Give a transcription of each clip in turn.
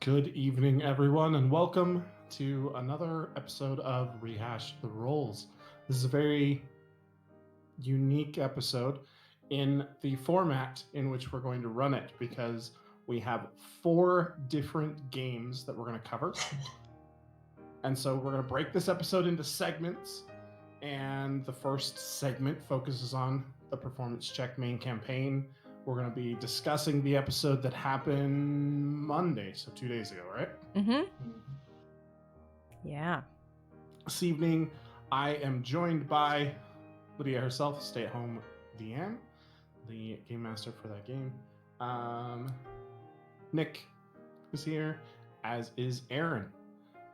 Good evening, everyone, and welcome to another episode of Rehash the Rolls. This is a very unique episode in the format in which we're going to run it because we have 4 different games that we're going to cover. And so we're going to break this episode into segments, and the first segment focuses on the performance check main campaign. We're going to be discussing the episode that happened Monday, so 2 days ago, right? Mm-hmm. Yeah. This evening, I am joined by Lydia herself, stay-at-home Deanne, the game master for that game. Nick is here, as is Aaron.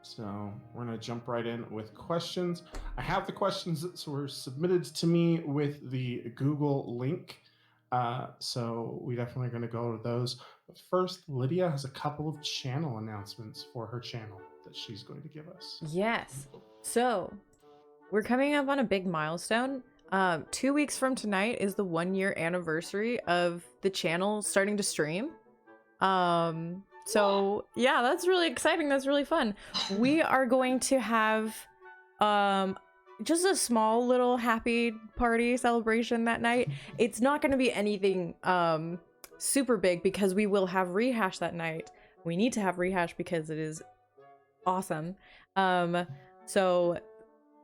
So we're going to jump right in with questions. I have the questions that were submitted to me with the Google link. So we definitely are going to go over those. But first, Lydia has a couple of channel announcements for her channel that she's going to give us. Yes. So we're coming up on a big milestone. 2 weeks from tonight is the 1-year anniversary of the channel starting to stream. So yeah, that's really exciting. That's really fun. We are going to have just a small little happy party celebration that night. It's not going to be anything super big because we will have Rehash that night. We need to have Rehash because it is awesome. So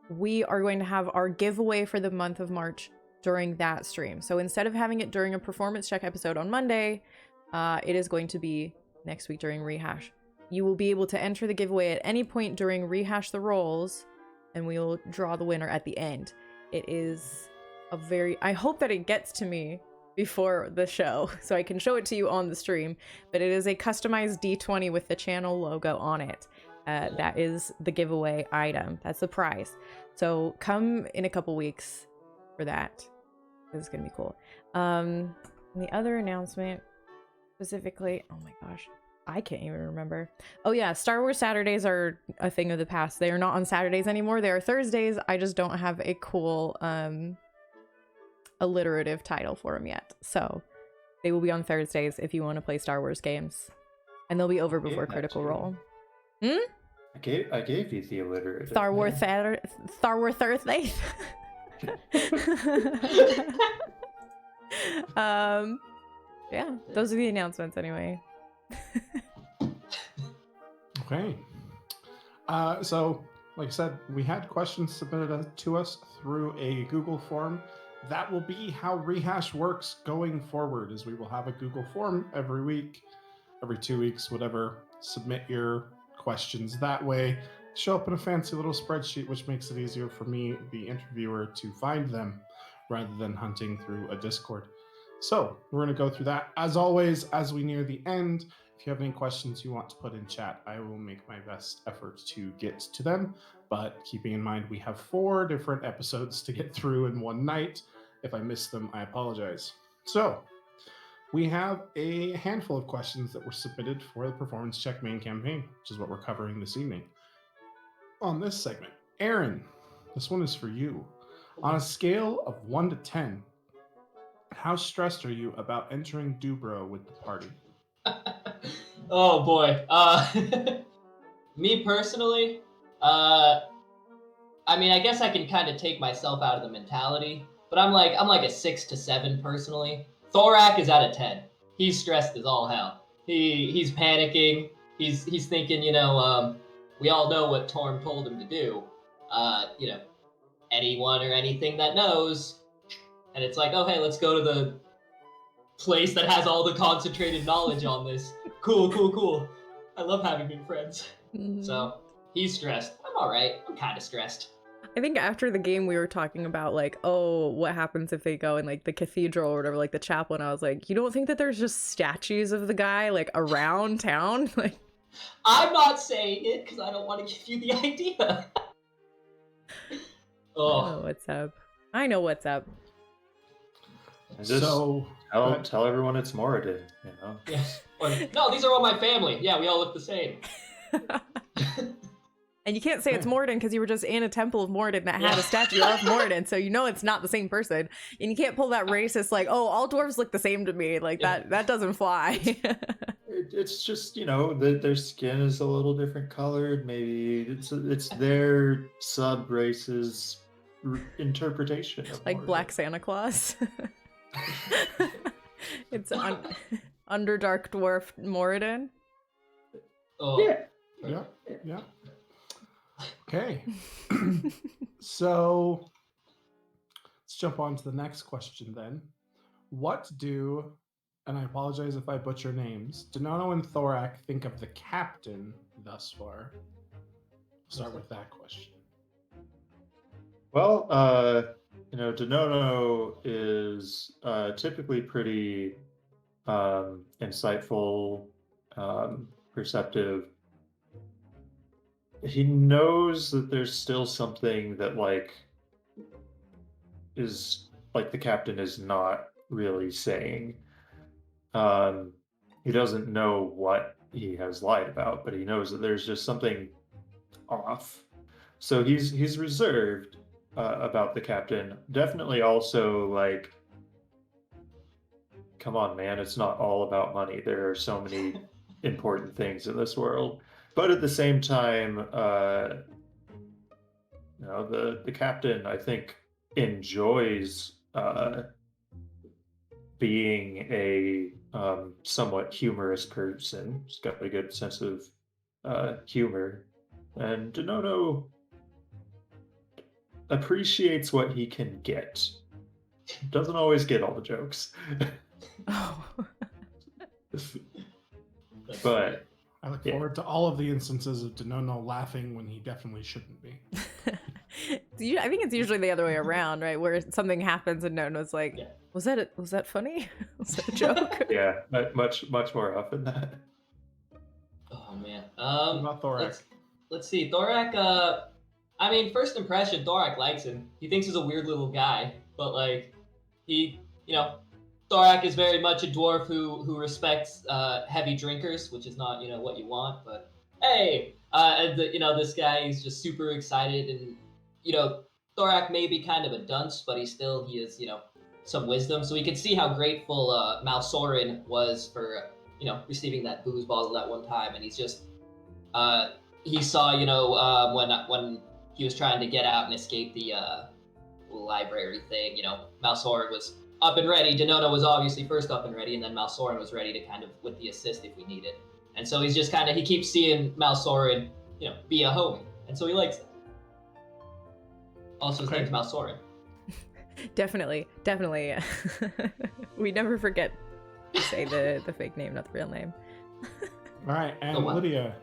we are going to have our giveaway for the month of March during that stream. So instead of having it during a performance check episode on Monday, it is going to be next week during Rehash. You will be able to enter the giveaway at any point during Rehash the Rolls, and we will draw the winner at the end. It is I hope that it gets to me before the show so I can show it to you on the stream, but it is a customized D20 with the channel logo on it. That is the giveaway item. That's the prize. So come in a couple weeks for that. This is gonna be cool. And the other announcement specifically, oh my gosh, I can't even remember. Oh yeah, Star Wars Saturdays are a thing of the past. They are not on Saturdays anymore. They are Thursdays. I just don't have a cool alliterative title for them yet. So they will be on Thursdays if you want to play Star Wars games. And they'll be over before Critical Role. I gave you the alliterative. Star Wars Thursdays. Yeah, those are the announcements anyway. Okay. So, like I said, we had questions submitted to us through a Google form. That will be how Rehash works going forward, is we will have a Google form every week, every 2 weeks, whatever. Submit your questions that way. Show up in a fancy little spreadsheet, which makes it easier for me, the interviewer, to find them rather than hunting through a Discord. So we're going to go through that. As always, as we near the end, if you have any questions you want to put in chat, I will make my best effort to get to them. But keeping in mind, we have 4 different episodes to get through in one night. If I miss them, I apologize. So we have a handful of questions that were submitted for the Performance Check main campaign, which is what we're covering this evening. On this segment, Aaron, this one is for you. On a scale of 1 to 10, how stressed are you about entering Dubro with the party? Oh boy. Me personally, I mean, I guess I can kind of take myself out of the mentality, but I'm like a 6 to 7 personally. Thorak is at a 10. He's stressed as all hell. He's panicking. He's thinking, we all know what Torm told him to do. Anyone or anything that knows. And it's like, oh, hey, let's go to the place that has all the concentrated knowledge on this. Cool. I love having new friends. Mm-hmm. So he's stressed. I'm all right. I'm kind of stressed. I think after the game we were talking about like, oh, what happens if they go in like the cathedral or whatever, like the chapel, and I was like, you don't think that there's just statues of the guy like around town? Like, I'm not saying it because I don't want to give you the idea. Oh, what's up? I know what's up. Just tell everyone it's Moradin, Yeah. No, these are all my family. Yeah, we all look the same. And you can't say it's Moradin because you were just in a temple of Moradin that had a statue of Moradin, so you know it's not the same person. And you can't pull that racist like, oh, all dwarves look the same to me. Like that doesn't fly. it's just their skin is a little different colored. Maybe it's their sub race's interpretation of Like Mordo. Black Santa Claus. It's Underdark Dwarf Moradin. Oh, Yeah. Yeah, yeah. Okay. So let's jump on to the next question then. What do, and I apologize if I butcher names, Denono and Thorak think of the captain thus far? Start with that question. Well, Denono is typically pretty insightful, perceptive. He knows that there's still something that is the captain is not really saying. He doesn't know what he has lied about, but he knows that there's just something off. So he's reserved about the captain. Definitely also come on, man, it's not all about money. There are so many important things in this world. But at the same time, the captain, I think, enjoys being a somewhat humorous person. He's got a good sense of humor. And Denono appreciates what he can get. Doesn't always get all the jokes. Oh. But I look forward to all of the instances of Denono laughing when he definitely shouldn't be. I think it's usually the other way around, right? Where something happens and Nono's like, Yeah. was that funny? Was that a joke? yeah, much more often than that. Oh man. What about Thorak? Let's see. Thorak. I mean, first impression, Thorak likes him. He thinks he's a weird little guy, but Thorak is very much a dwarf who respects heavy drinkers, which is not what you want. But hey, this guy is just super excited, and Thorak may be kind of a dunce, but he is some wisdom. So we can see how grateful Malsorin was for receiving that booze bottle that one time, and he's just he saw when he was trying to get out and escape the library thing. Malsorin was up and ready. Denono was obviously first up and ready, and then Malsorin was ready to kind of with the assist if we needed. And so he's just he keeps seeing Malsorin, be a homie, and so he likes it. Also, his name's Malsorin. Definitely. We never forget to say the fake name, not the real name. All right, and Lydia,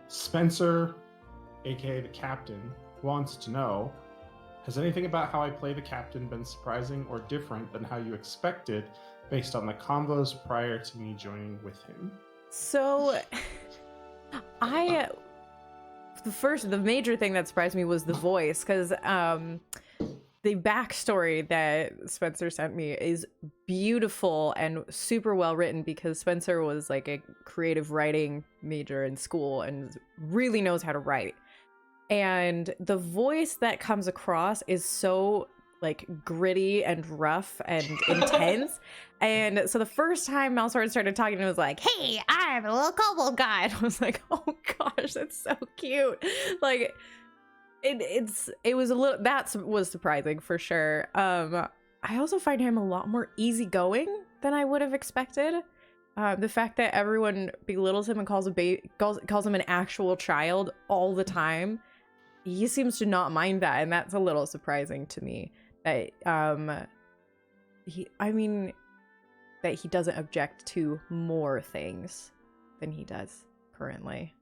Spencer, aka the captain, wants to know, has anything about how I play the captain been surprising or different than how you expected based on the convos prior to me joining with him? So, the major thing that surprised me was the voice, because the backstory that Spencer sent me is beautiful and super well written, because Spencer was like a creative writing major in school and really knows how to write. And the voice that comes across is so gritty and rough and intense. And so the first time Malsorin started talking, it was like, "Hey, I'm a little kobold guy." And I was like, "Oh gosh, that's so cute." It was a little, that was surprising for sure. I also find him a lot more easygoing than I would have expected. The fact that everyone belittles him and calls him an actual child all the time, he seems to not mind that, and that's a little surprising to me. That he doesn't object to more things than he does currently.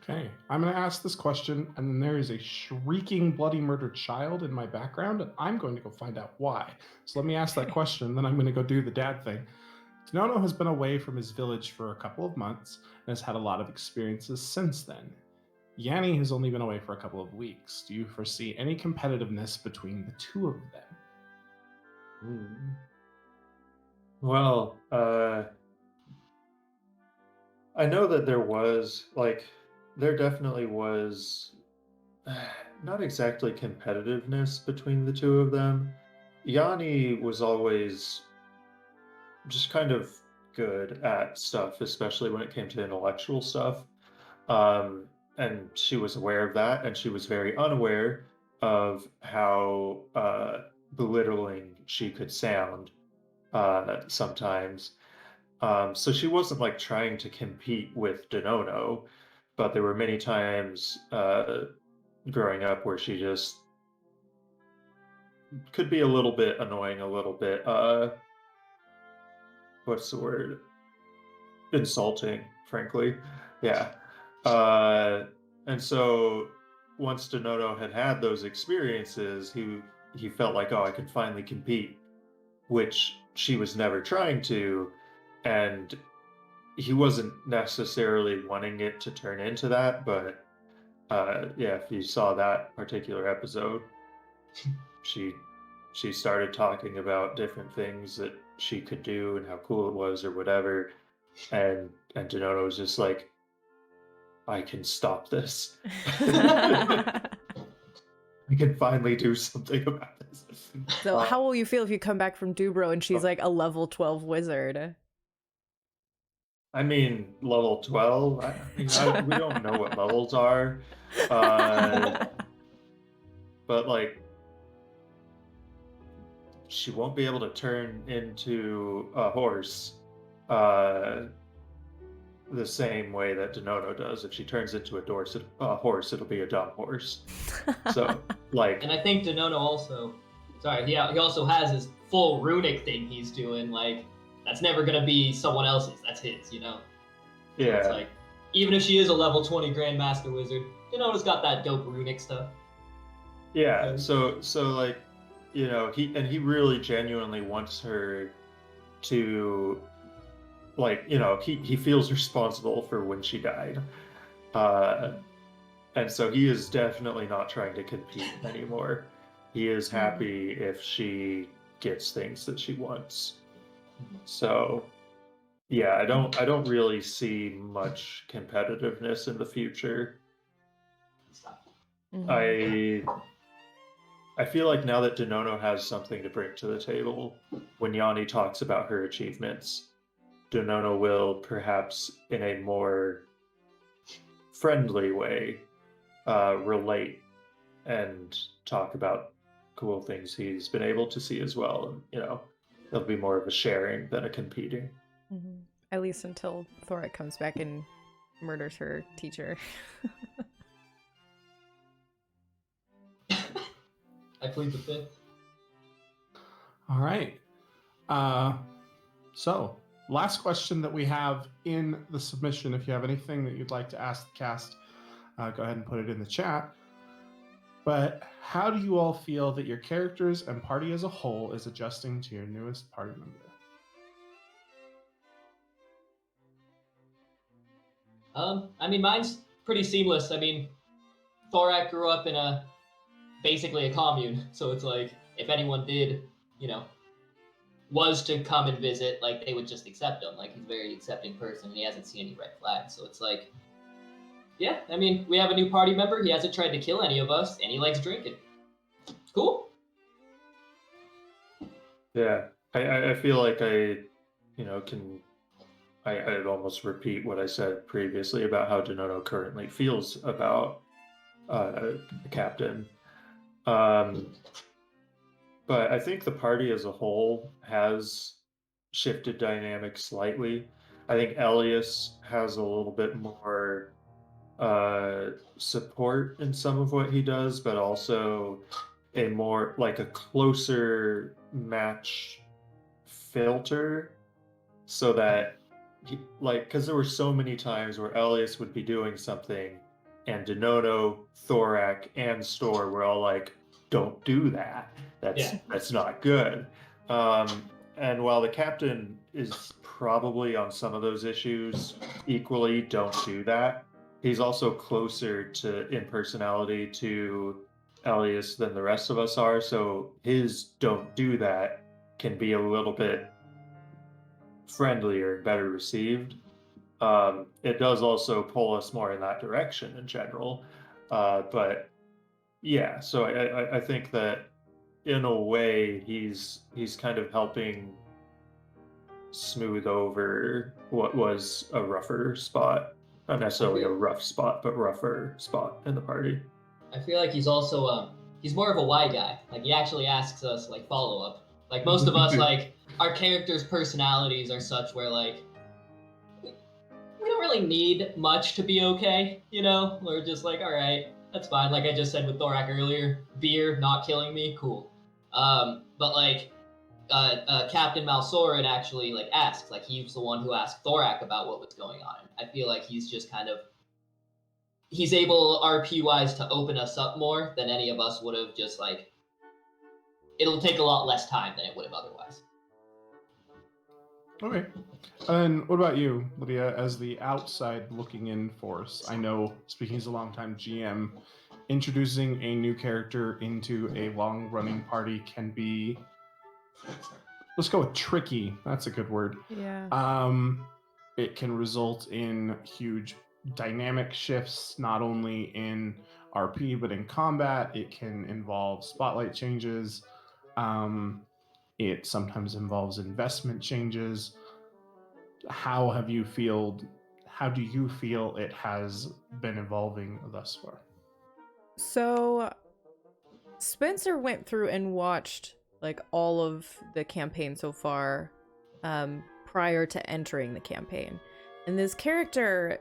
Okay, I'm going to ask this question, and then there is a shrieking, bloody murdered child in my background, and I'm going to go find out why. So let me ask that question, and then I'm going to go do the dad thing. Denono has been away from his village for a couple of months and has had a lot of experiences since then. Yanni has only been away for a couple of weeks. Do you foresee any competitiveness between the two of them? Well, I know that there definitely was not exactly competitiveness between the two of them. Yanni was always just kind of good at stuff, especially when it came to intellectual stuff. Um, and she was aware of that, and she was very unaware of how belittling she could sound sometimes. So she wasn't like trying to compete with Denono, but there were many times growing up where she just could be a little bit annoying, a little bit what's the word? Insulting, frankly. Yeah. Uh, and so once Denono had had those experiences, he felt like, oh, I can finally compete, which she was never trying to, and he wasn't necessarily wanting it to turn into that. But yeah, if you saw that particular episode, she she started talking about different things that she could do and how cool it was or whatever, and Denono was just like, I can stop this. I can finally do something about this. So how will you feel if you come back from Dubro and she's like a level 12 wizard? I mean, level 12? We don't know what levels are. But, like, she won't be able to turn into a horse the same way that Denono does. If she turns into a horse, it'll be a dumb horse. So, like... And I think Denono also... Sorry, he also has his full runic thing he's doing. Like, that's never going to be someone else's. That's his, you know? So Yeah. it's like, even if she is a level 20 Grandmaster Wizard, Denono's got that dope runic stuff. Yeah, so like, you know, he really genuinely wants her to, like, you know, he feels responsible for when she died. And so he is definitely not trying to compete anymore. He is happy if she gets things that she wants. So yeah, I don't really see much competitiveness in the future. I feel like now that Denono has something to bring to the table, when Yanni talks about her achievements, Denono will perhaps in a more friendly way relate and talk about cool things he's been able to see as well. And, you know, there'll be more of a sharing than a competing. At least until Thorak comes back and murders her teacher. I plead the fifth. All right. So, last question that we have in the submission. If you have anything that you'd like to ask the cast, go ahead and put it in the chat. But how do you all feel that your characters and party as a whole is adjusting to your newest party member? I mean, mine's pretty seamless. I mean, Thorak grew up in basically a commune, so it's like, if anyone did, you know, was to come and visit, like, they would just accept him. Like, he's a very accepting person, and he hasn't seen any red flags, so it's like, yeah, I mean, we have a new party member, he hasn't tried to kill any of us, and he likes drinking. Cool. Yeah, I feel like I'd almost repeat what I said previously about how Denono currently feels about the captain. But I think the party as a whole has shifted dynamics slightly. I think Elias has a little bit more support in some of what he does, but also a more like a closer match filter, so that because there were so many times where Elias would be doing something and Denono, Thorak, and Store were all like, don't do that. That's not good. And while the captain is probably on some of those issues equally, don't do that, he's also closer in personality to Elias than the rest of us are. So his don't do that can be a little bit friendlier, better received. It does also pull us more in that direction in general. But yeah, so I think that in a way he's kind of helping smooth over what was a rougher spot. Not necessarily a rough spot, but rougher spot in the party. I feel like he's also he's more of a why guy. Like he actually asks us like follow up. Like most of us, like our characters' personalities are such where like we don't really need much to be okay, you know? We're just like, all right, that's fine. Like I just said with Thorak earlier, beer not killing me, cool. But like Captain Malsorin actually like asks, like he was the one who asked Thorak about what was going on. I feel like he's just kind of he's able RP wise to open us up more than any of us would have. Just like it'll take a lot less time than it would have otherwise. Okay. And what about you, Lydia, as the outside looking in force? I know, speaking as a longtime GM, introducing a new character into a long running party can be, let's go with tricky. That's a good word. Yeah. It can result in huge dynamic shifts, not only in RP, but in combat. It can involve spotlight changes. It sometimes involves investment changes. How do you feel it has been evolving thus far? So Spencer went through and watched like all of the campaign so far prior to entering the campaign. And this character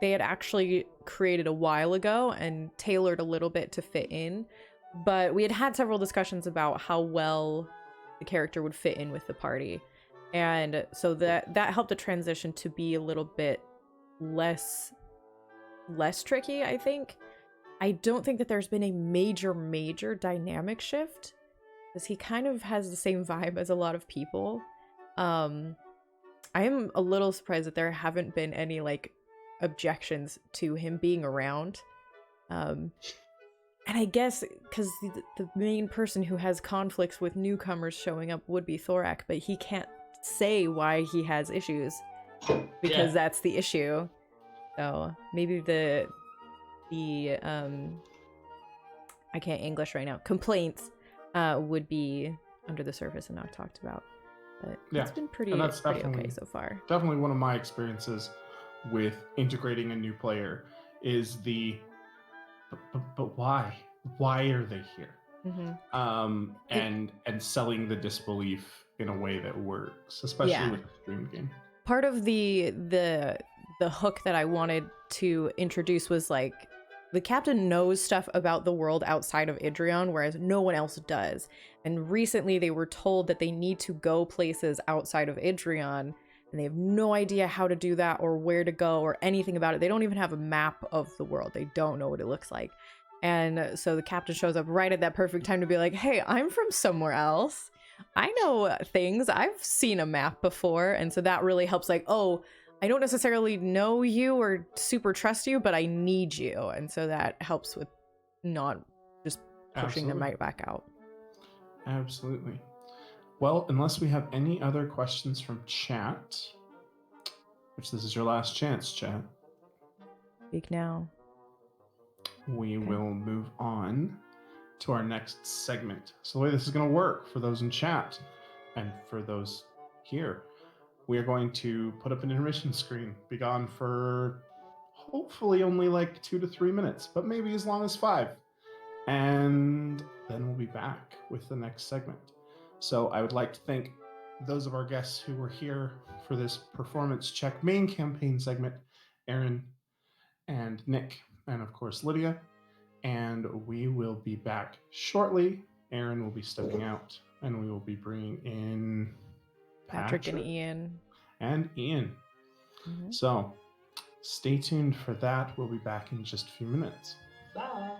they had actually created a while ago and tailored a little bit to fit in, but we had several discussions about how well the character would fit in with the party. And so that helped the transition to be a little bit less tricky, I think. I don't think that there's been a major dynamic shift, because he kind of has the same vibe as a lot of people. I am a little surprised that there haven't been any like objections to him being around. And I guess because the main person who has conflicts with newcomers showing up would be Thorak, but he can't say why he has issues because that's the issue. So maybe the I can't English right now, complaints would be under the surface and not talked about. But Yeah, it's been pretty okay so far. Definitely one of my experiences with integrating a new player is but why? Why are they here? Mm-hmm. And selling the disbelief in a way that works, especially with a stream game. Part of the hook that I wanted to introduce was like the captain knows stuff about the world outside of Idrion, whereas no one else does. And recently they were told that they need to go places outside of Idrion, and they have no idea how to do that or where to go or anything about it. They don't even have a map of the world. They don't know what it looks like. And so the captain shows up right at that perfect time to be like, hey, I'm from somewhere else. I know things. I've seen a map before. And so that really helps, like, oh, I don't necessarily know you or super trust you, but I need you. And so that helps with not just pushing them right back out. Absolutely. Well, unless we have any other questions from chat, which this is your last chance, chat. Speak now. We will move on to our next segment. So the way this is going to work for those in chat and for those here, we are going to put up an intermission screen, be gone for hopefully only like 2 to 3 minutes, but maybe as long as 5. And then we'll be back with the next segment. So I would like to thank those of our guests who were here for this performance check main campaign segment, Aaron and Nick, and of course Lydia. And we will be back shortly. Aaron will be stepping out, and we will be bringing in Patrick and Ian. Mm-hmm. So stay tuned for that. We'll be back in just a few minutes. Bye.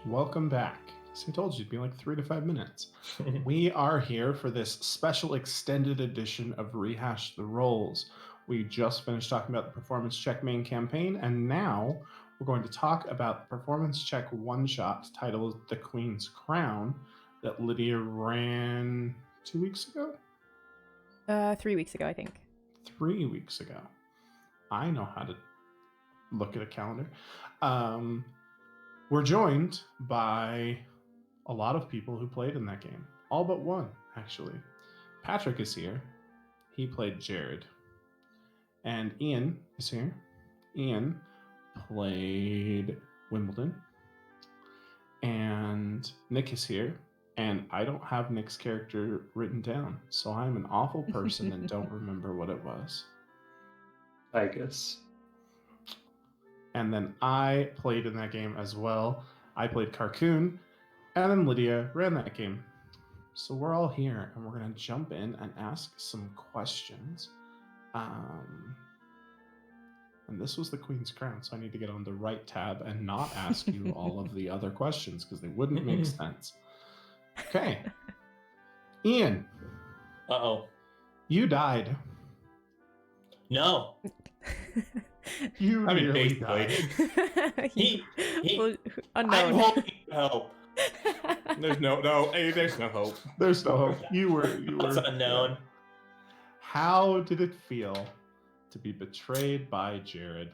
Welcome back. So I told you it'd be like 3 to 5 minutes. We are here for this special extended edition of Rehash the Rolls. We just finished talking about the performance check main campaign, and now we're going to talk about the performance check one-shot titled The Queen's Crown that Lydia ran 2 weeks ago? 3 weeks ago, I think. 3 weeks ago. I know how to look at a calendar. We're joined by a lot of people who played in that game. All but one, actually. Patrick is here. He played Jared. And Ian is here. Ian played Wimbledon. And Nick is here. And I don't have Nick's character written down, so I'm an awful person and don't remember what it was. I guess. And then I played in that game as well. I played Carcoon, and then Lydia ran that game. So we're all here, and we're going to jump in and ask some questions. And this was the Queen's Crown, so I need to get on the right tab and not ask you all of the other questions, because they wouldn't make sense. Okay. Ian. Uh-oh. You died. No. You I mean, nearly basically. died. He Well, I'm unknown. hoping for help. There's no hope. There's no hope. You were It's unknown. How did it feel to be betrayed by Jared?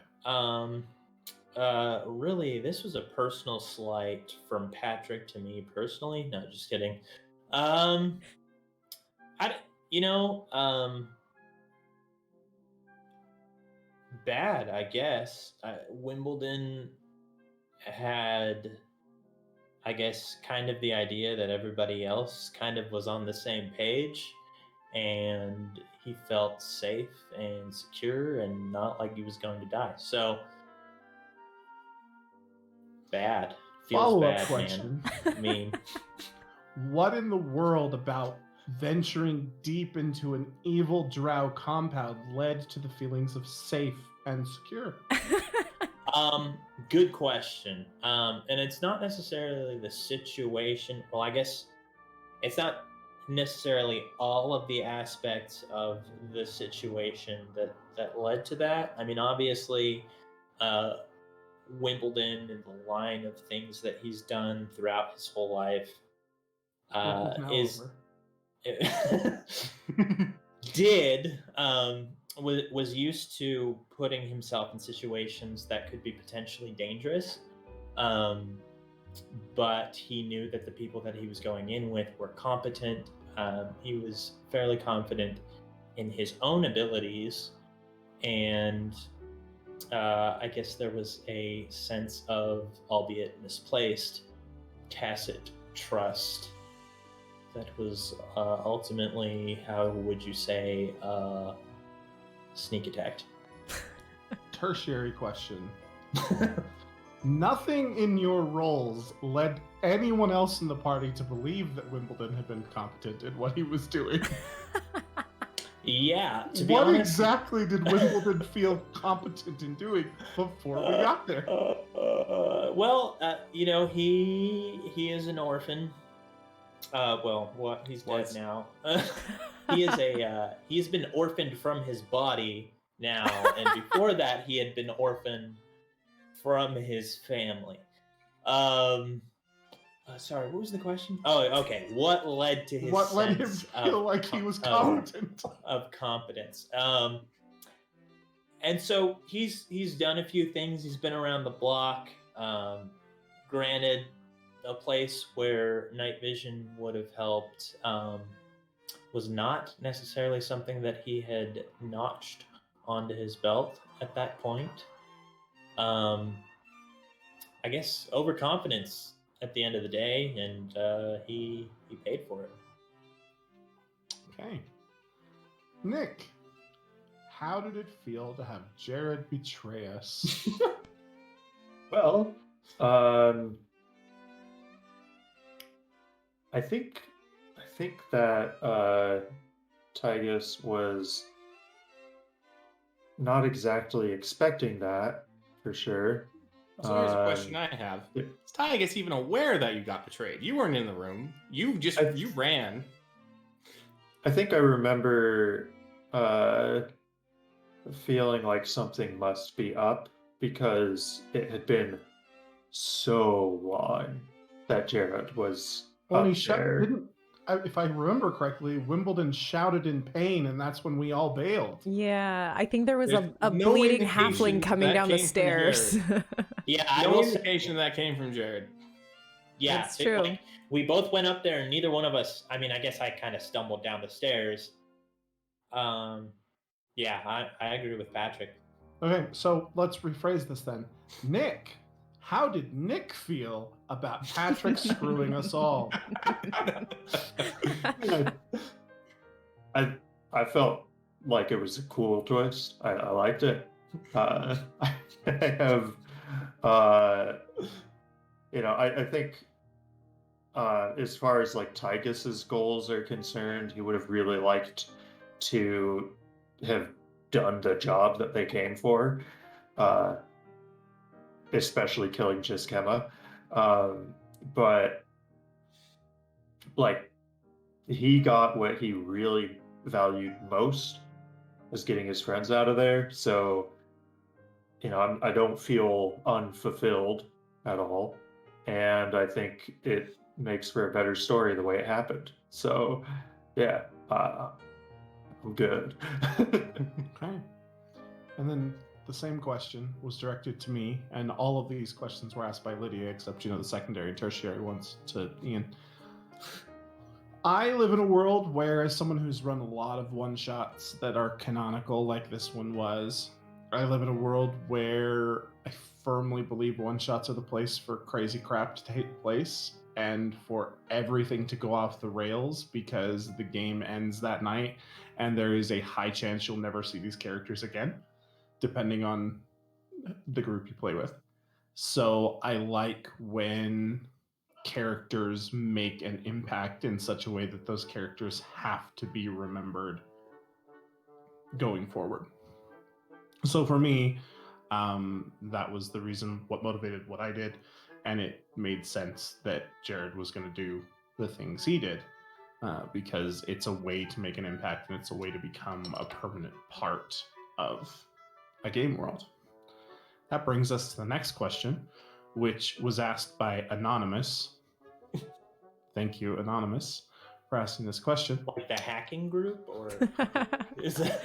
Really, this was a personal slight from Patrick to me personally. No, just kidding. Bad, I guess. Wimbledon had, I guess, kind of the idea that everybody else kind of was on the same page, and he felt safe and secure and not like he was going to die. So, bad. Feels Follow-up bad, question. man. I mean, What in the world about venturing deep into an evil drow compound led to the feelings of safe and secure? good question. And it's not necessarily the situation. Well, I guess it's not necessarily all of the aspects of the situation that led to that. I mean, obviously, Wimbledon and the line of things that he's done throughout his whole life is was used to putting himself in situations that could be potentially dangerous, but he knew that the people that he was going in with were competent. He was fairly confident in his own abilities, and I guess there was a sense of, albeit misplaced, tacit trust that was ultimately, how would you say, sneak attacked. Tertiary question. Nothing in your roles led anyone else in the party to believe that Wimbledon had been competent in what he was doing. Yeah, to be what honest. exactly did Wimbledon feel competent in doing before we got there? He is an orphan. He's dead now. He's been orphaned from his body now, and before that, he had been orphaned from his family. Sorry, what was the question? Oh, okay. What led to his What led him sense feel like he was competent? of competence? And so he's done a few things. He's been around the block. Granted, a place where night vision would have helped was not necessarily something that he had notched onto his belt at that point. I guess overconfidence at the end of the day, and he paid for it. Okay. Nick, how did it feel to have Jared betray us? Well, I think that Tygus was not exactly expecting that, for sure. So here's a question I have: yeah. Is Tygus even aware that you got betrayed? You weren't in the room. You ran. I think I remember feeling like something must be up because it had been so long that Jared was Well, up there. if I remember correctly, Wimbledon shouted in pain, and that's when we all bailed. Yeah, I think there was There's a no bleeding indication halfling coming that down the came from stairs. Yeah, I No will say, indication that came from Jared. yeah, That's true. Like, we both went up there, and neither one of us. I mean, I guess I kind of stumbled down the stairs. Yeah, I agree with Patrick. Okay, so let's rephrase this then. Nick, how did Nick feel about Patrick screwing us all? I felt like it was a cool twist. I liked it. I have, I think as far as like Tychus's goals are concerned, he would have really liked to have done the job that they came for, especially killing Chiskema. But like he got what he really valued most was getting his friends out of there. So, I don't feel unfulfilled at all. And I think it makes for a better story the way it happened. So, yeah, I'm good. Okay. And then the same question was directed to me, and all of these questions were asked by Lydia, except, the secondary and tertiary ones to Ian. I live in a world where, as someone who's run a lot of one-shots that are canonical, like this one was, I live in a world where I firmly believe one-shots are the place for crazy crap to take place, and for everything to go off the rails because the game ends that night, and there is a high chance you'll never see these characters again, depending on the group you play with. So I like when characters make an impact in such a way that those characters have to be remembered going forward. So for me, that was the reason, what motivated what I did, and it made sense that Jared was going to do the things he did, because it's a way to make an impact, and it's a way to become a permanent part of a game world. That brings us to the next question, which was asked by Anonymous. Thank you, Anonymous, for asking this question. Like the hacking group, or is that?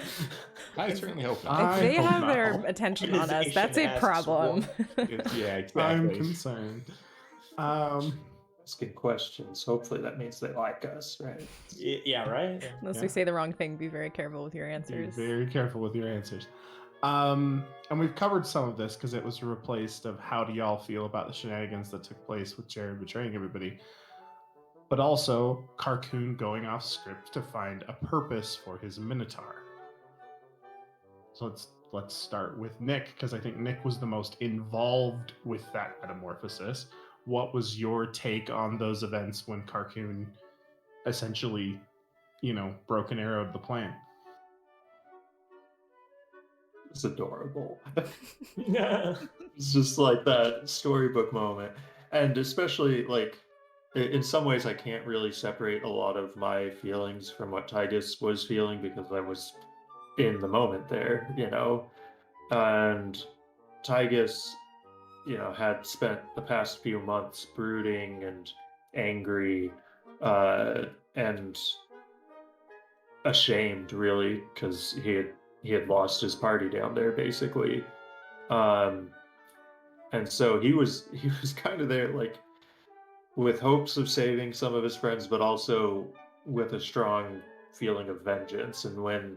I certainly hope not. If they hope have not. their attention on us, that's a Organization problem. Yeah, exactly. I'm concerned. Asking questions. Hopefully that means they like us, right? Yeah, right. Unless Yeah. we say the wrong thing, be very careful with your Be answers. very careful with your answers. And we've covered some of this because it was replaced of how do y'all feel about the shenanigans that took place with Jared betraying everybody, but also Carcoon going off script to find a purpose for his Minotaur. So let's start with Nick, because I think Nick was the most involved with that metamorphosis. What was your take on those events when Carcoon essentially, broke and arrowed the plan? It's adorable. Yeah. It's just like that storybook moment. And especially, like, in some ways, I can't really separate a lot of my feelings from what Titus was feeling because I was in the moment there, And Titus, had spent the past few months brooding and angry, and ashamed, really, because he had lost his party down there, basically. And so he was kind of there, like, with hopes of saving some of his friends, but also with a strong feeling of vengeance. And when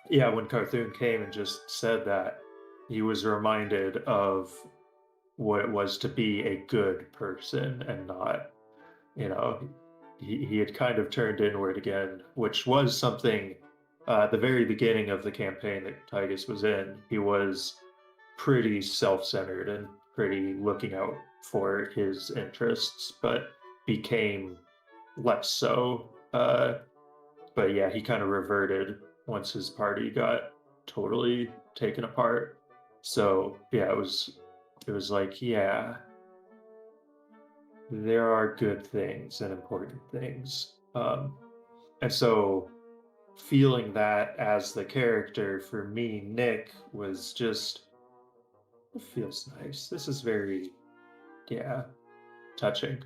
Carthoon came and just said that, he was reminded of what it was to be a good person and not, he had kind of turned inward again, which was something at the very beginning of the campaign that Titus was in. He was pretty self-centered and pretty looking out for his interests, but became less so. But yeah, he kind of reverted once his party got totally taken apart. So yeah, it was like, yeah, there are good things and important things. And so feeling that as the character for me, Nick, was just, it feels nice. This is very, yeah, touching.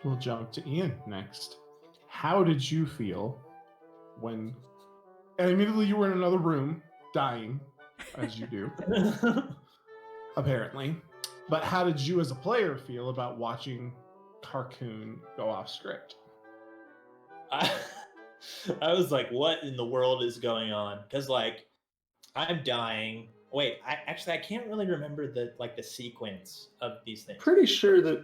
We'll jump to Ian next. How did you feel when, and immediately you were in another room dying, as you do, apparently. But how did you as a player feel about watching Carcoon go off script? I, I was like, what in the world is going on? Because like I'm dying. Wait, I can't really remember the sequence of these things. Pretty sure that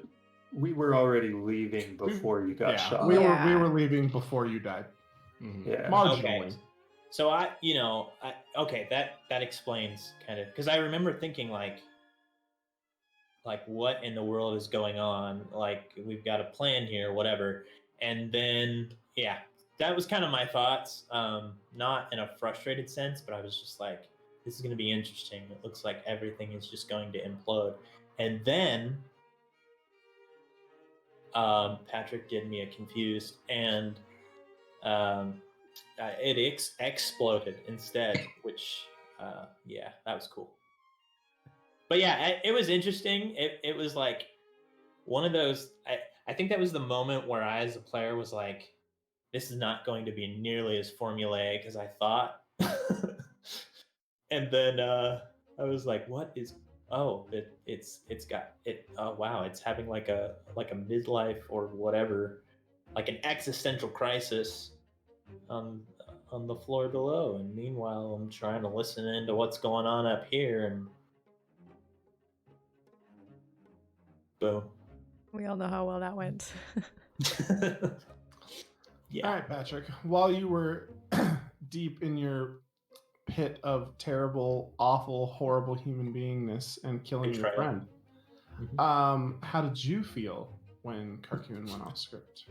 we were already leaving before you got Yeah, shot. we Yeah. were leaving before you died. Mhm. Yeah. Marginally. Okay. So okay, that explains kind of, because I remember thinking like what in the world is going on? Like we've got a plan here, whatever. And then yeah, that was kind of my thoughts. Not in a frustrated sense, but I was just like, this is going to be interesting. It looks like everything is just going to implode. And then Patrick did me a confused, and it exploded instead, which yeah, that was cool. But yeah, it was interesting. It was like one of those. I think that was the moment where I, as a player, was like, this is not going to be nearly as formulaic as I thought. And then I was like, what is? Oh, it's got it. Oh wow, it's having like a midlife or whatever, like an existential crisis on the floor below. And meanwhile, I'm trying to listen into what's going on up here, and boom. We all know how well that went. Yeah. All right, Patrick. While you were deep in your pit of terrible, awful, horrible human beingness and killing your Betrayal. friend, Mhm. how did you feel when Carcoon went off script?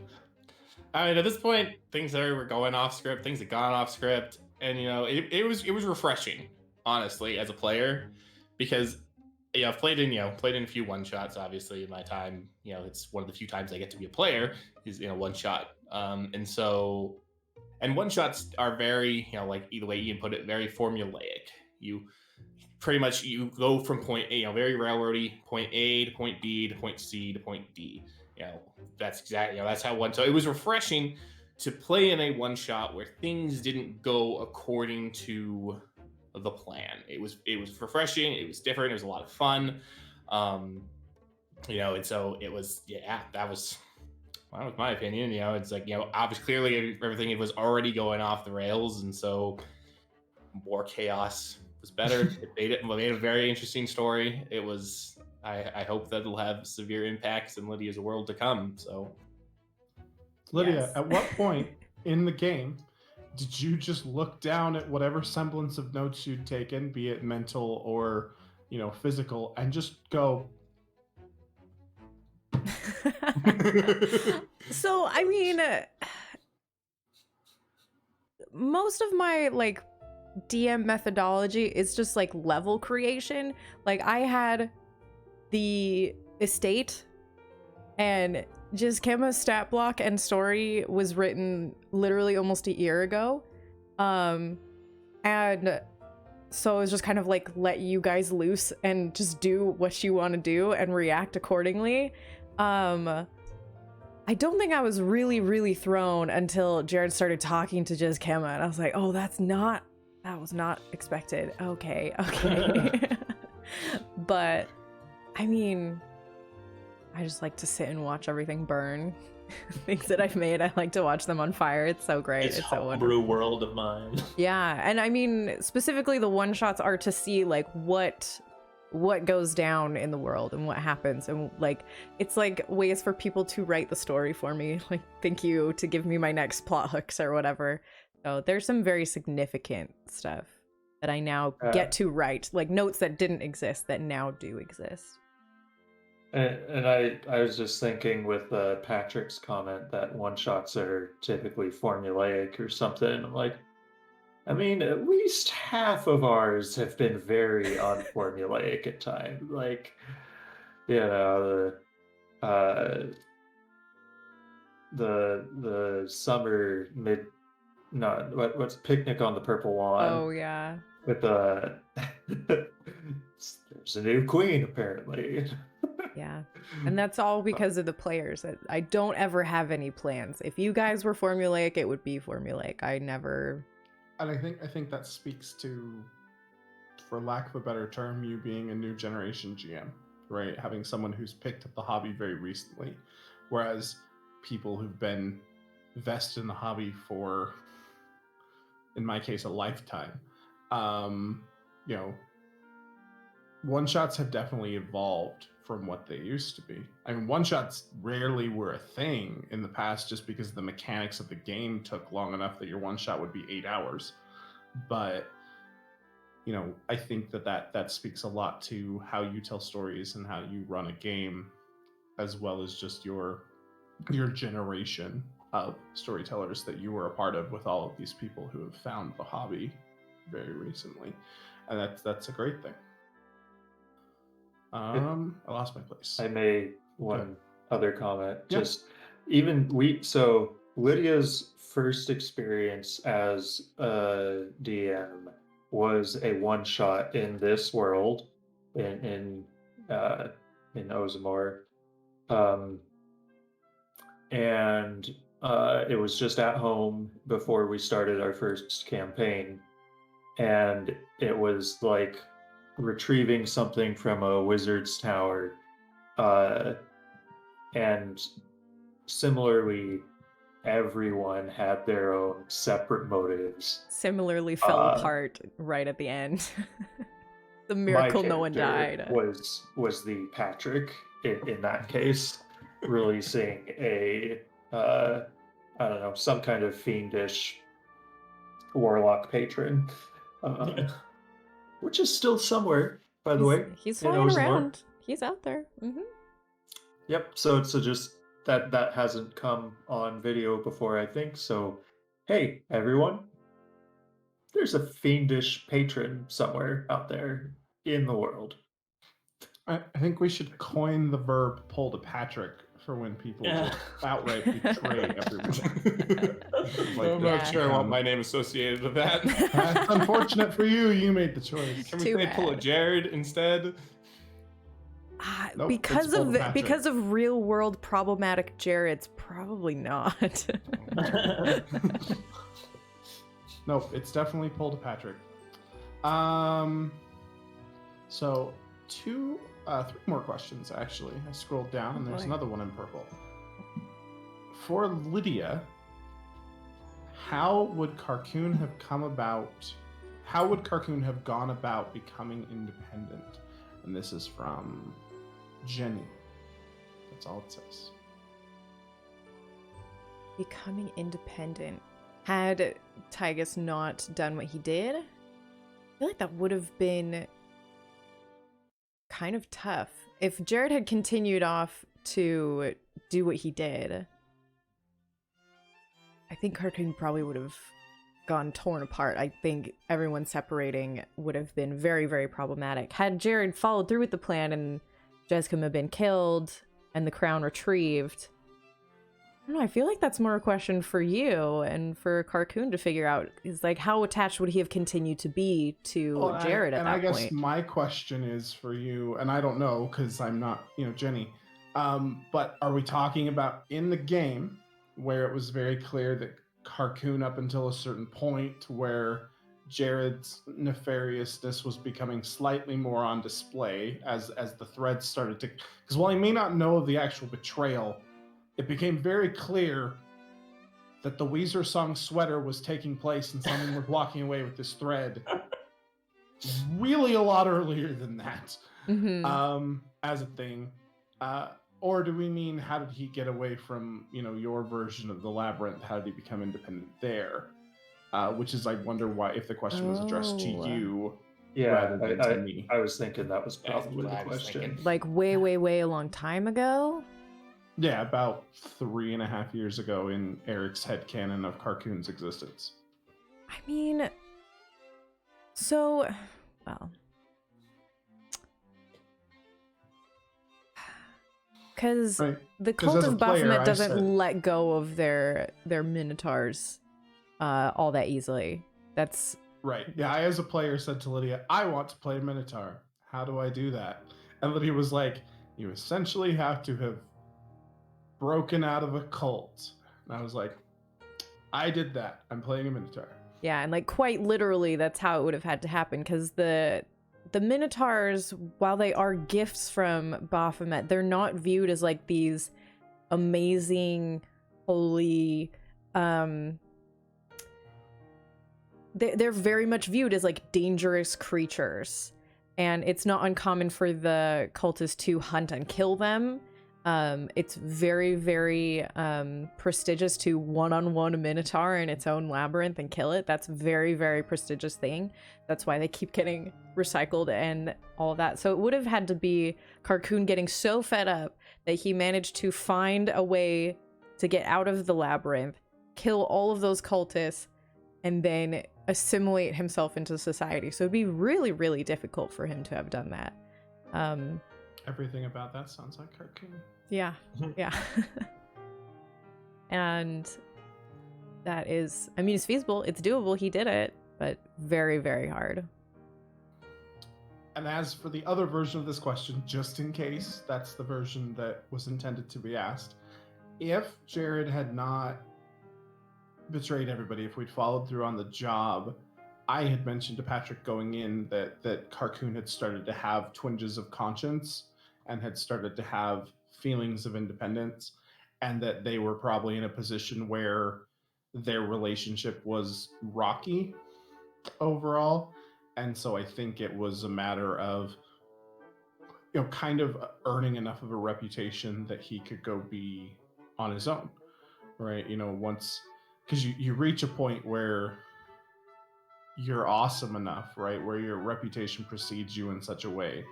I mean, at this point, things were going off script. Things had gone off script, and it was refreshing, honestly, as a player, because I've played in a few one shots. Obviously, in my time, it's one of the few times I get to be a player is in a one shot, and one shots are very, like the way Ian put it, very formulaic. You pretty much you go from point A, very railroady, point A to point B to point C to point D. That's exactly, that's how one. So it was refreshing to play in a one shot where things didn't go according to the plan. It was refreshing. It was different. It was a lot of fun. And so it was, that was my opinion. It's like, obviously clearly everything, it was already going off the rails, and so more chaos was better. It made a very interesting story. It was, I hope that it'll have severe impacts in Lydia's world to come. So Lydia, Yes. at what point in the game did you just look down at whatever semblance of notes you'd taken, be it mental or physical, and just go, So, I mean, most of my DM methodology is just level creation. Like I had the estate, and just Kemma's stat block and story was written literally almost a year ago. And so it was just kind of let you guys loose and just do what you want to do and react accordingly. I don't think I was really thrown until Jared started talking to just Kemma, and I was like, oh, that was not expected. Okay. But I mean, I just like to sit and watch everything burn. Things that I've made, I like to watch them on fire. It's so great. It's so homebrew wonderful. world of mine. Yeah, and I mean, specifically the one shots are to see what goes down in the world and what happens, and it's ways for people to write the story for me. Thank you to give me my next plot hooks or whatever. So there's some very significant stuff that I now get to write, notes that didn't exist that now do exist. And I was just thinking with Patrick's comment that one shots are typically formulaic or something. I'm like, I mean, at least half of ours have been very unformulaic at times. Like, you know, the summer mid not what's picnic on the purple lawn Oh yeah. with there's a new queen apparently. Yeah. And that's all because of the players. I don't ever have any plans. If you guys were formulaic, it would be formulaic. I never. And I think that speaks to, for lack of a better term, you being a new generation GM, right? Having someone who's picked up the hobby very recently, whereas people who've been vested in the hobby for, in my case, a lifetime. You know, one shots have definitely evolved from what they used to be. I mean, one shots rarely were a thing in the past just because the mechanics of the game took long enough that your one shot would be 8 hours. But, you know, I think that speaks a lot to how you tell stories and how you run a game, as well as just your generation of storytellers that you were a part of with all of these people who have found the hobby very recently. And that's a great thing. I lost my place. I made one other comment. Yeah. Just so Lydia's first experience as a DM was a one shot in this world in Ozamor. And it was just at home before we started our first campaign. And it was like retrieving something from a wizard's tower. And similarly, everyone had their own separate motives. Similarly fell apart right at the end. The miracle no one died. Was the Patrick in that case, releasing a I don't know, some kind of fiendish warlock patron. Which is still somewhere, by the way. He's flying around. He's out there. Mm-hmm. Yep. So just that hasn't come on video before, I think. So, hey, everyone, there's a fiendish patron somewhere out there in the world. I think we should coin the verb "pull to Patrick" for when people just outright betray everyone. I'm not sure I want my name associated with that. That's unfortunate for you. You made the choice. Can we say pull a Jared instead? Nope, because of real world problematic Jareds, probably not. Nope, it's definitely pull to Patrick. So 3 more questions actually. I scrolled down and there's another one in purple. For Lydia, how would Carcoon have gone about becoming independent? And this is from Jenny. That's all it says. Becoming independent. Had Tygus not done what he did, I feel like that would have been kind of tough. If Jared had continued off to do what he did, I think Carcoon probably would have gone torn apart. I think everyone separating would have been very, very problematic. Had Jared followed through with the plan and Jessica had been killed and the crown retrieved, I don't know, I feel like that's more a question for you and for Carcoon to figure out. Is like, how attached would he have continued to be to Jared at that point? And I guess my question is for you, and I don't know because I'm not, Jenny, but are we talking about in the game where it was very clear that Carcoon, up until a certain point where Jared's nefariousness was becoming slightly more on display as the threads started to, because while he may not know of the actual betrayal, it became very clear that the Weezer song Sweater was taking place and someone was walking away with this thread really a lot earlier than that, as a thing. Or do we mean, how did he get away from, your version of the labyrinth? How did he become independent there? Which is, I wonder why, if the question was addressed to you rather than to me. I was thinking that was probably the question. Like way, way, way a long time ago? Yeah, about 3.5 years ago in Eric's headcanon of Carcoon's existence. I mean, So, well, because Right. the 'Cause cult as a of player, Baphomet I doesn't said- let go of their minotaurs all that easily. That's Right. Yeah, I as a player said to Lydia, I want to play Minotaur. How do I do that? And Lydia was like, you essentially have to have broken out of a cult. And I was like, I did that. I'm playing a Minotaur. yeah, and like quite literally, that's how it would have had to happen. Because the minotaurs, while they are gifts from Baphomet, they're not viewed as like these amazing, holy. They're very much viewed as like dangerous creatures, and it's not uncommon for the cultists to hunt and kill them. It's very, very prestigious to one-on-one a minotaur in its own labyrinth and kill it. That's very, very prestigious thing. That's why they keep getting recycled and all of that. So it would have had to be Carcoon getting so fed up that he managed to find a way to get out of the labyrinth, kill all of those cultists, and then assimilate himself into society. So it'd be really, really difficult for him to have done that. Everything about that sounds like Carcoon. Yeah, yeah. And that is, I mean, it's feasible, it's doable, he did it, but very, very hard. And as for the other version of this question, just in case that's the version that was intended to be asked, if Jared had not betrayed everybody, if we'd followed through on the job, I had mentioned to Patrick going in that Carcoon had started to have twinges of conscience and had started to have feelings of independence, and that they were probably in a position where their relationship was rocky overall. And so I think it was a matter of, kind of earning enough of a reputation that he could go be on his own, right? Once, because you reach a point where you're awesome enough, right? Where your reputation precedes you in such a way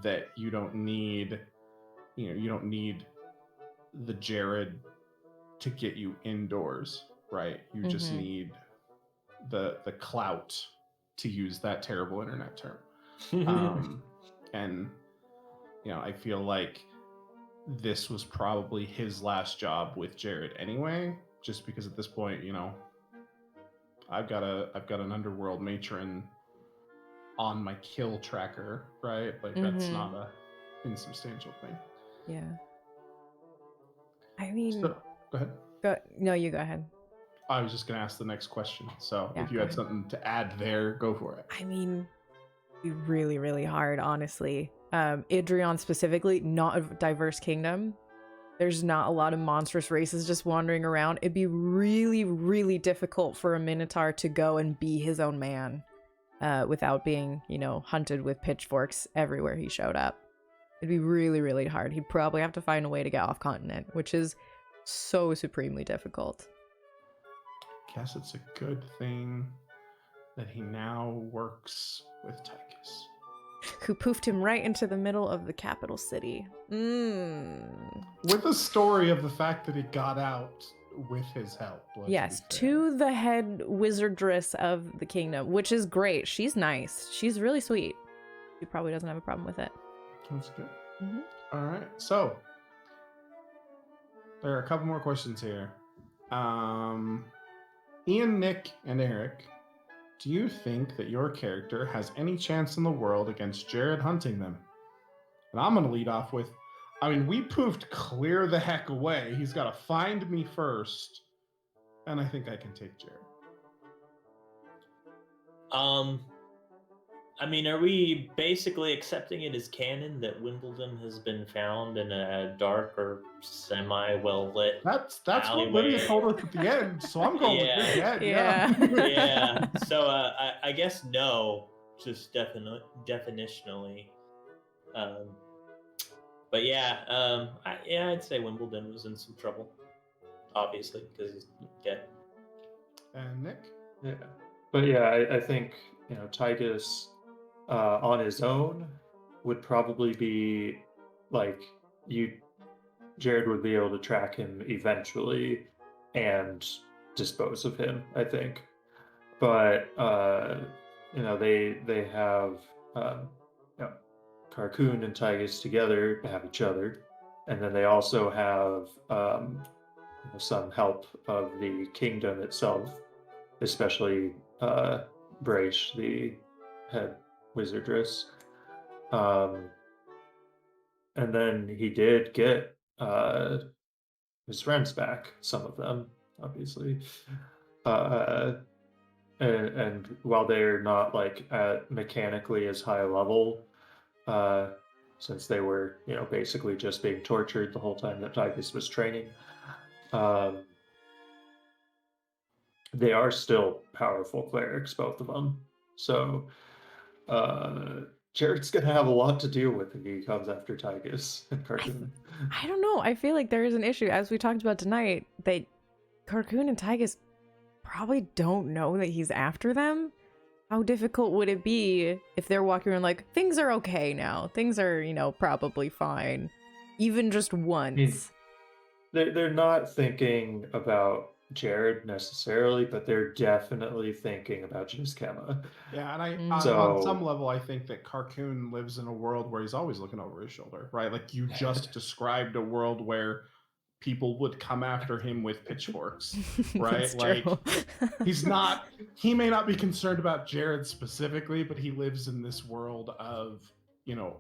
that you don't need the Jared to get you indoors, right? You just Mhm. need the clout, to use that terrible internet term. And I feel like this was probably his last job with Jared anyway, just because at this point, I've got an underworld matron on my kill tracker, right? Like that's Mhm. not a insubstantial thing. Yeah. I mean, So, go ahead. No, you go ahead. I was just going to ask the next question. So Yeah, if you go had ahead. something to add there, go for it. I mean, it'd be really, really hard, honestly. Idrion specifically, not a diverse kingdom. There's not a lot of monstrous races just wandering around. It'd be really, really difficult for a Minotaur to go and be his own man without being, hunted with pitchforks everywhere he showed up. It'd be really, really hard. He'd probably have to find a way to get off continent, which is so supremely difficult. Guess it's a good thing that he now works with Tychus. Who poofed him right into the middle of the capital city. With a story of the fact that he got out with his help. Yes, to the head wizardress of the kingdom, which is great. She's nice. She's really sweet. He probably doesn't have a problem with it. That's good. Mm-hmm. All right. So, there are a couple more questions here. Ian, Nick, and Eric, do you think that your character has any chance in the world against Jared hunting them? And I'm going to lead off with, we poofed clear the heck away. He's got to find me first. And I think I can take Jared. Are we basically accepting it as canon that Wimbledon has been found in a dark or semi-well-lit That's what alleyway? Lydia told us at the end, so I'm going with Yeah. your Yeah. Yeah. So I guess no, just definitionally. But yeah, I'd say Wimbledon was in some trouble, obviously, because he's dead. And Nick? Yeah. But yeah, I think, Tychus on his own would probably be like Jared would be able to track him eventually and dispose of him, I think. But they have you know, Carcoon and Tygus together have each other, and then they also have some help of the kingdom itself, especially Braish, the head wizardress. Um, and then he did get his friends back, some of them, obviously. Uh, and while they're not like at mechanically as high a level, uh, since they were, basically just being tortured the whole time that Tygus was training, um, they are still powerful clerics, both of them. So Jared's gonna have a lot to deal with if he comes after Tygus and Cartoon. I don't know. I feel like there is an issue, as we talked about tonight, that Carcoon and Tygus probably don't know that he's after them. How difficult would it be if they're walking around like, things are okay now, things are, probably fine, even just once? They're not thinking about Jared necessarily, but they're definitely thinking about just Kemma. Yeah, and Mm. on some level, I think that Carcoon lives in a world where he's always looking over his shoulder, right? Like you just described a world where people would come after him with pitchforks, right? That's Like true. he may not be concerned about Jared specifically, but he lives in this world of,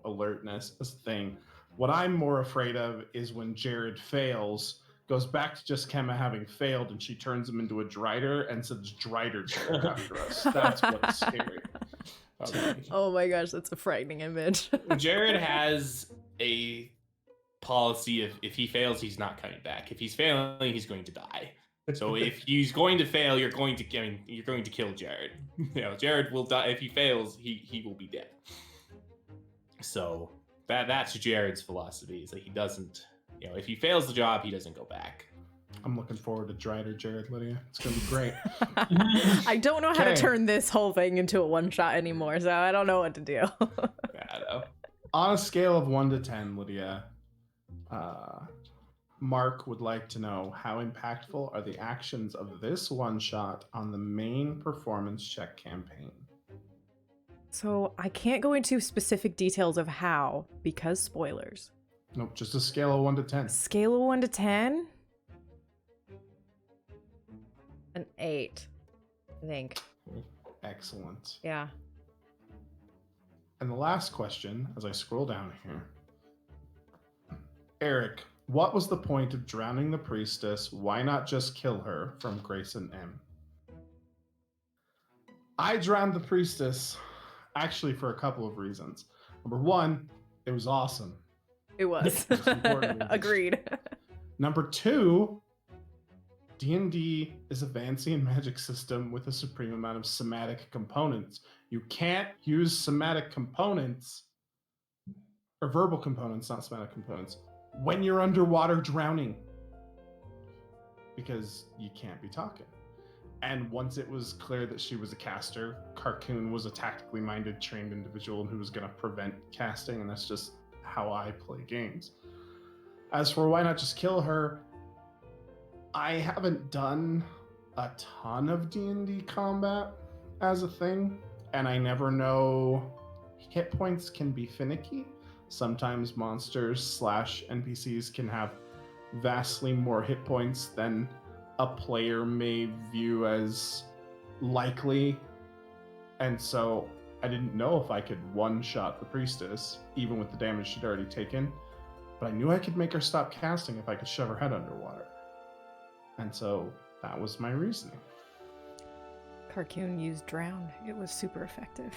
alertness as a thing. What I'm more afraid of is when Jared fails, goes back to just Kemma having failed, and she turns him into a Drider and sends Drider Jared after us. That's what's scary. Oh my gosh, that's a frightening image. Jared has a policy of if he fails, he's not coming back. If he's failing, he's going to die. So if he's going to fail, you're going to kill Jared. Jared will die if he fails. He will be dead. So that's Jared's philosophy. Is that he doesn't. If he fails the job, he doesn't go back. I'm looking forward to Drider Jared, Lydia. It's gonna be great. I don't know how to Okay. turn this whole thing into a one-shot anymore, so I don't know what to do. I know. On a scale of 1 to 10, Lydia, Mark would like to know how impactful are the actions of this one shot on the main performance check campaign? So I can't go into specific details of how, because spoilers. Nope, just a scale of 1 to 10. Scale of 1 to 10? An 8, I think. Excellent. Yeah. And the last question, as I scroll down here. Eric, what was the point of drowning the priestess? Why not just kill her? From Grayson M. I drowned the priestess actually for a couple of reasons. Number one, it was awesome. It was. Most importantly. Agreed. Number two, D&D is a fantasy and magic system with a supreme amount of somatic components. You can't use somatic components, or verbal components, not somatic components, when you're underwater drowning, because you can't be talking. And once it was clear that she was a caster, Carcoon was a tactically minded, trained individual who was going to prevent casting, and that's just how I play games. As for why not just kill her, I haven't done a ton of D&D combat as a thing, and I never know. Hit points can be finicky. Sometimes monsters / NPCs can have vastly more hit points than a player may view as likely. And so I didn't know if I could one-shot the priestess, even with the damage she'd already taken. But I knew I could make her stop casting if I could shove her head underwater. And so that was my reasoning. Carcoon used drown. It was super effective.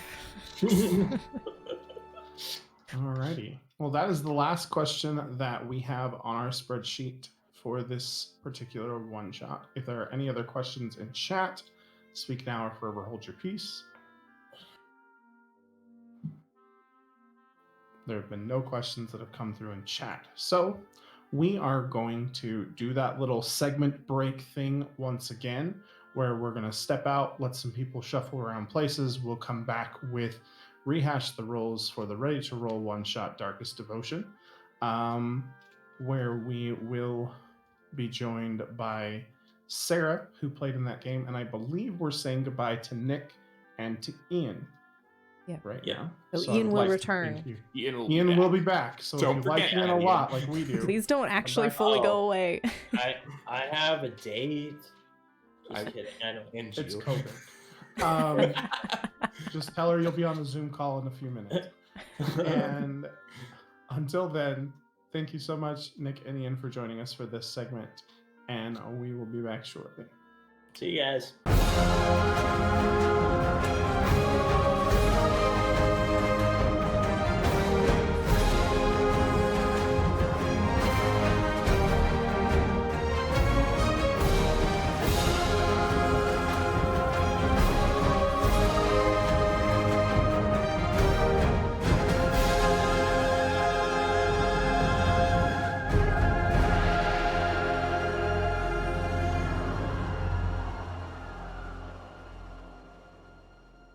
Alrighty. Well, that is the last question that we have on our spreadsheet for this particular one shot. If there are any other questions in chat, speak now or forever hold your peace. There have been no questions that have come through in chat. So we are going to do that little segment break thing once again, where we're going to step out, let some people shuffle around places. We'll come back with Rehash the Rolls for the Ready to Roll one-shot Darkest Devotion, where we will be joined by Sarah, who played in that game, and I believe we're saying goodbye to Nick and to Ian. Yeah. Right Yeah. now. So I Ian would will like to return. thank you. Ian Ian will be back. So Don't if you like forget Ian a Ian. lot, like we do, Please don't actually back. fully go Oh. away. I have a date. Just I- kidding. I don't. And it's you. COVID. Just tell her you'll be on the Zoom call in a few minutes. And until then, thank you so much, Nick and Ian, for joining us for this segment. And we will be back shortly. See you guys.